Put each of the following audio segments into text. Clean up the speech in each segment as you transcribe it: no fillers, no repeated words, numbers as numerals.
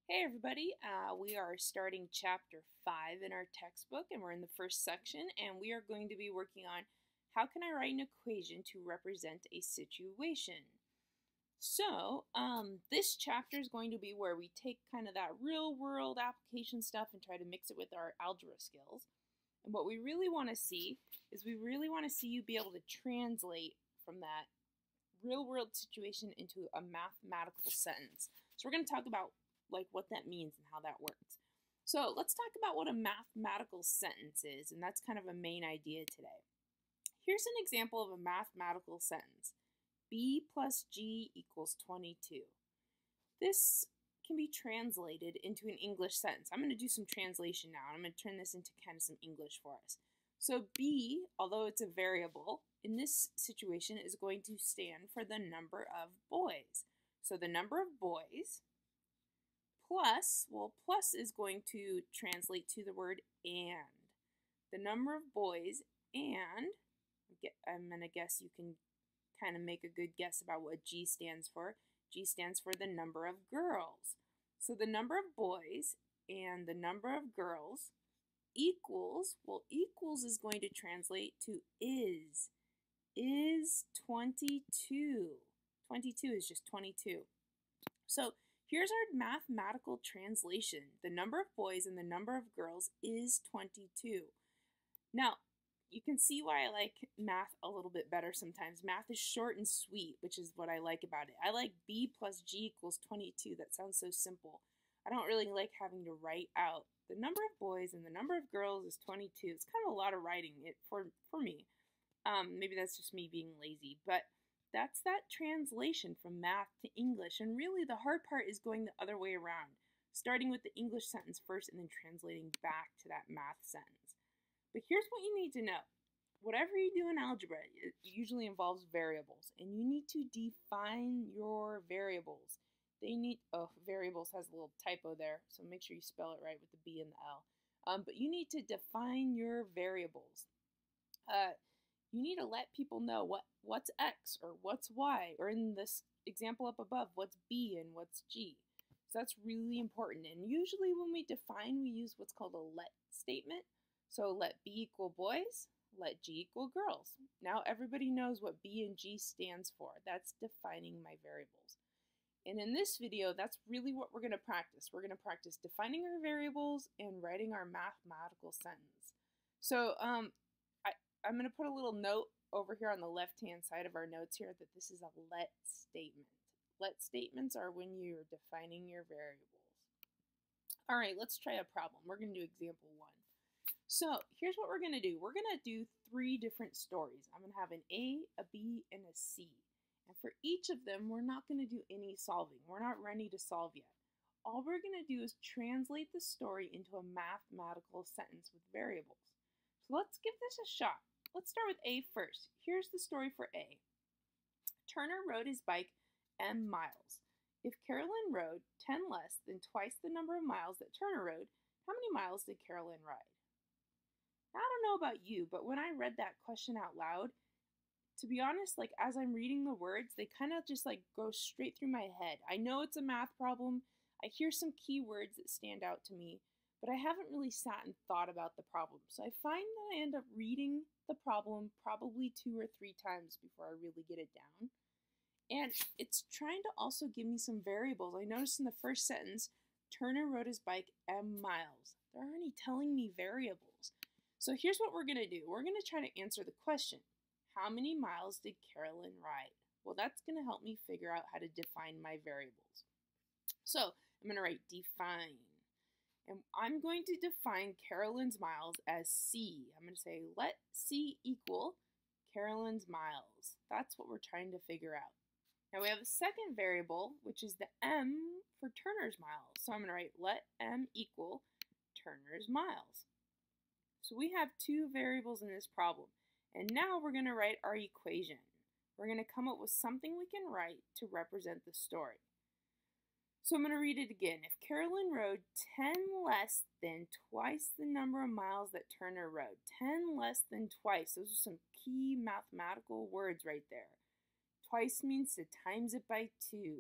Hey everybody, we are starting chapter 5 in our textbook and we're in the first section and we are going to be working on how can I write an equation to represent a situation. So this chapter is going to be where we take kind of that real world application stuff and try to mix it with our algebra skills. And what we really want to see is we really want to see you be able to translate from that real world situation into a mathematical sentence. So we're going to talk about like what that means and how that works. So let's talk about what a mathematical sentence is, and that's kind of a main idea today. Here's an example of a mathematical sentence. B plus G equals 22. This can be translated into an English sentence. I'm going to do some translation now, and I'm going to turn this into kind of some English for us. So B, although it's a variable, in this situation is going to stand for the number of boys. So the number of boys plus, well, plus is going to translate to the word and. The number of boys and, I'm going to guess you can kind of make a good guess about what G stands for. G stands for the number of girls. So the number of boys and the number of girls equals, well, equals is going to translate to is 22. 22 is just 22. So here's our mathematical translation. The number of boys and the number of girls is 22. Now, you can see why I like math a little bit better sometimes. Math is short and sweet, which is what I like about it. I like B plus G equals 22. That sounds so simple. I don't really like having to write out the number of boys and the number of girls is 22. It's kind of a lot of writing it for me. Maybe that's just me being lazy, but that's that translation from math to English. And really the hard part is going the other way around, starting with the English sentence first and then translating back to that math sentence. But here's what you need to know. Whatever you do in algebra, it usually involves variables, and you need to define your variables. Variables has a little typo there, so make sure you spell it right with the B and the L. But you need to define your variables. You need to let people know what's X or what's Y, or in this example up above, what's B and what's G. So that's really important. And usually when we define, we use what's called a let statement. So let B equal boys, let G equal girls. Now everybody knows what B and G stands for. That's defining my variables. And in this video, that's really what we're going to practice. We're going to practice defining our variables and writing our mathematical sentence. So I'm going to put a little note over here on the left-hand side of our notes here that this is a let statement. Let statements are when you're defining your variables. All right, let's try a problem. We're going to do example 1. So here's what we're going to do. We're going to do 3 different stories. I'm going to have an A, a B, and a C. And for each of them, we're not going to do any solving. We're not ready to solve yet. All we're going to do is translate the story into a mathematical sentence with variables. So let's give this a shot. Let's start with A first. Here's the story for A. Turner rode his bike M miles. If Carolyn rode 10 less than twice the number of miles that Turner rode, how many miles did Carolyn ride? Now, I don't know about you, but when I read that question out loud, to be honest, like as I'm reading the words, they kind of just like go straight through my head. I know it's a math problem. I hear some key words that stand out to me, but I haven't really sat and thought about the problem. So I find that I end up reading the problem probably 2 or 3 times before I really get it down. And it's trying to also give me some variables. I noticed in the first sentence, Turner rode his bike M miles. They're already telling me variables. So here's what we're going to do. We're going to try to answer the question. How many miles did Carolyn ride? Well, that's going to help me figure out how to define my variables. So I'm going to write define. And I'm going to define Carolyn's miles as C. I'm going to say let C equal Carolyn's miles. That's what we're trying to figure out. Now we have a second variable, which is the M for Turner's miles. So I'm going to write let M equal Turner's miles. So we have 2 variables in this problem. And now we're going to write our equation. We're going to come up with something we can write to represent the story. So I'm going to read it again. If Carolyn rode 10 less than twice the number of miles that Turner rode, 10 less than twice, those are some key mathematical words right there. Twice means to times it by 2.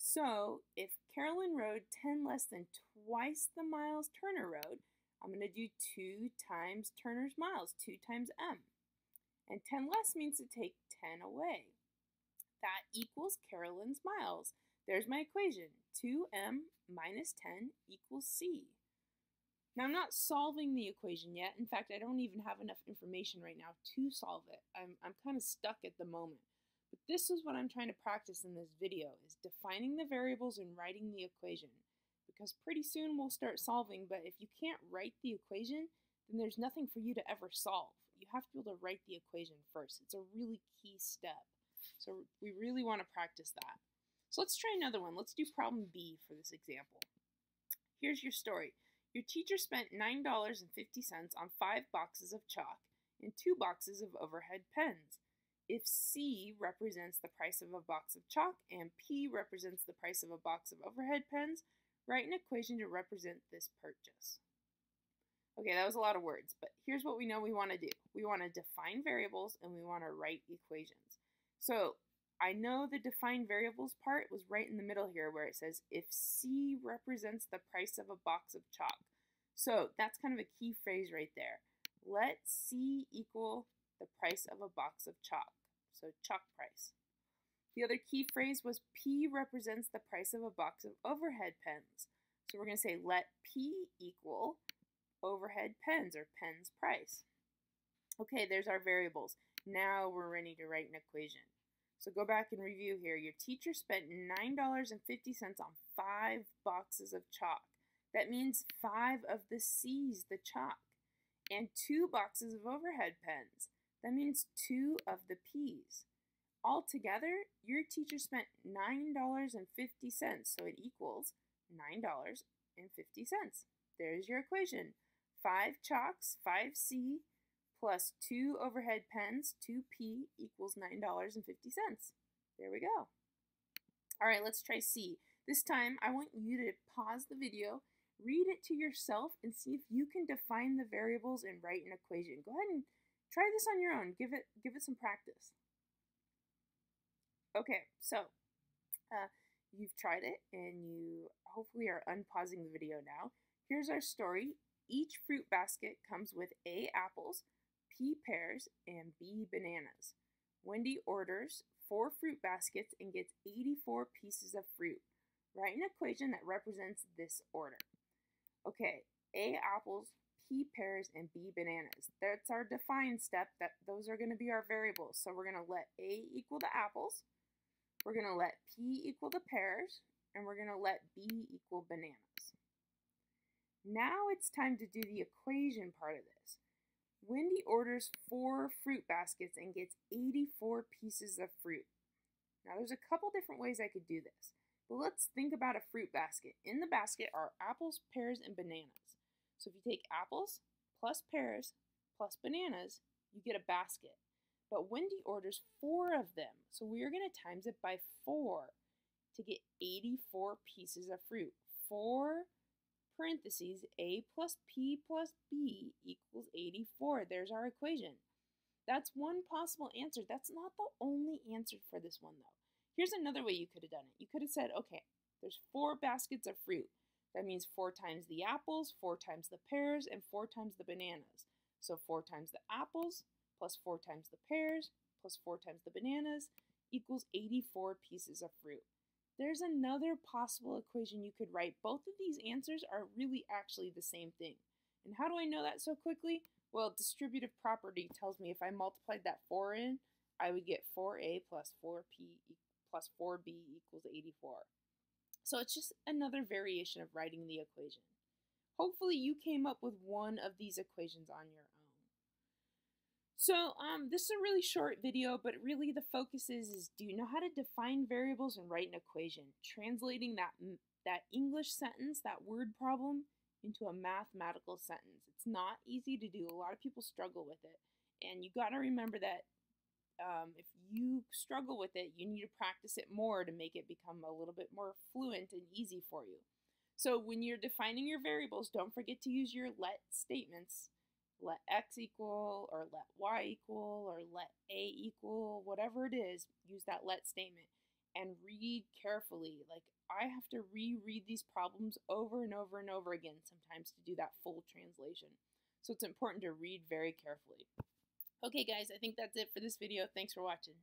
So if Carolyn rode 10 less than twice the miles Turner rode, I'm going to do 2 times Turner's miles, 2 times m. And 10 less means to take 10 away. That equals Carolyn's miles. There's my equation. 2m minus 10 equals c. Now, I'm not solving the equation yet. In fact, I don't even have enough information right now to solve it. I'm kind of stuck at the moment. But this is what I'm trying to practice in this video, is defining the variables and writing the equation. Because pretty soon we'll start solving, but if you can't write the equation, then there's nothing for you to ever solve. You have to be able to write the equation first. It's a really key step. So we really want to practice that. So let's try another one. Let's do problem B for this example. Here's your story. Your teacher spent $9.50 on 5 boxes of chalk and 2 boxes of overhead pens. If C represents the price of a box of chalk and P represents the price of a box of overhead pens, write an equation to represent this purchase. Okay, that was a lot of words, but here's what we know we want to do. We want to define variables and we want to write equations. So I know the define variables part was right in the middle here where it says if C represents the price of a box of chalk. So that's kind of a key phrase right there. Let C equal the price of a box of chalk. So chalk price. The other key phrase was P represents the price of a box of overhead pens. So we're going to say let P equal overhead pens or pens price. Okay, there's our variables. Now we're ready to write an equation. So go back and review here. Your teacher spent $9.50 on 5 boxes of chalk. That means 5 of the C's, the chalk, and 2 boxes of overhead pens. That means 2 of the P's. Altogether, your teacher spent $9.50, so it equals $9.50. There's your equation. 5 chalks, 5C, plus 2 overhead pens, 2P equals $9.50. There we go. All right, let's try C. This time, I want you to pause the video, read it to yourself, and see if you can define the variables and write an equation. Go ahead and try this on your own. Give it some practice. Okay, so you've tried it, and you hopefully are unpausing the video now. Here's our story. Each fruit basket comes with A, apples, P, pears, and B, bananas. Wendy orders 4 fruit baskets and gets 84 pieces of fruit. Write an equation that represents this order. Okay, A, apples, P, pears, and B, bananas. That's our define step. Those are going to be our variables. So we're going to let A equal the apples. We're going to let P equal the pears, and we're going to let B equal bananas. Now it's time to do the equation part of this. Wendy orders 4 fruit baskets and gets 84 pieces of fruit. Now there's a couple different ways I could do this, but let's think about a fruit basket. In the basket are apples, pears, and bananas. So if you take apples plus pears plus bananas, you get a basket. But Wendy orders 4 of them, so we are going to times it by 4 to get 84 pieces of fruit. 4 parentheses, A plus P plus B equals 84. There's our equation. That's one possible answer. That's not the only answer for this one, though. Here's another way you could have done it. You could have said, okay, there's 4 baskets of fruit. That means 4 times the apples, 4 times the pears, and 4 times the bananas. So 4 times the apples plus 4 times the pears plus 4 times the bananas equals 84 pieces of fruit. There's another possible equation you could write. Both of these answers are really actually the same thing. And how do I know that so quickly? Well, distributive property tells me if I multiplied that 4 in, I would get 4a plus 4p plus 4b equals 84. So it's just another variation of writing the equation. Hopefully you came up with one of these equations on your own. So this is a really short video, but really the focus is do you know how to define variables and write an equation? Translating that English sentence, that word problem, into a mathematical sentence. It's not easy to do. A lot of people struggle with it. And you got to remember that if you struggle with it, you need to practice it more to make it become a little bit more fluent and easy for you. So when you're defining your variables, don't forget to use your let statements. Let x equal, or let y equal, or let a equal, whatever it is, use that let statement. and read carefully. Like, I have to reread these problems over and over and over again sometimes to do that full translation. So it's important to read very carefully. Okay guys, I think that's it for this video. Thanks for watching.